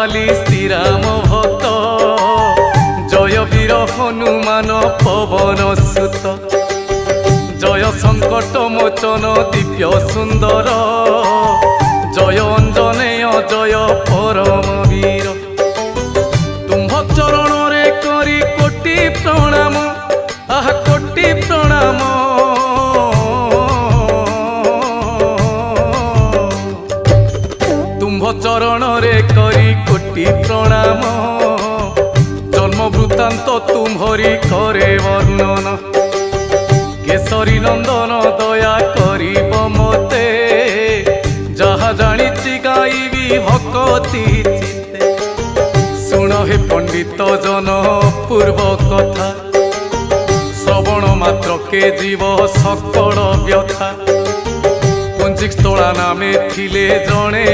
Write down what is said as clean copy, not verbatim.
बाली श्रीराम भक्त जय वीर हनुमान पवन सुत जय संकट मोचन दिव्य सुंदर जय अंजनेय जय परम वीर तुम्भ चरण रे करी कोटि प्रणाम आह कोटि प्रणाम तुम्भ चरण रे करी कोटि प्रणाम जन्म वृत्तांत तुम्हरी करे वर्णन केसरी नंदन दया करिब मते जहा जानिछि गाइबी भक्ति चित्ते सुन हे पंडित जन पूर्व कथा श्रवण मात्र के जीव सकल व्यथा पुंजिक स्थला नामे थिले जणे।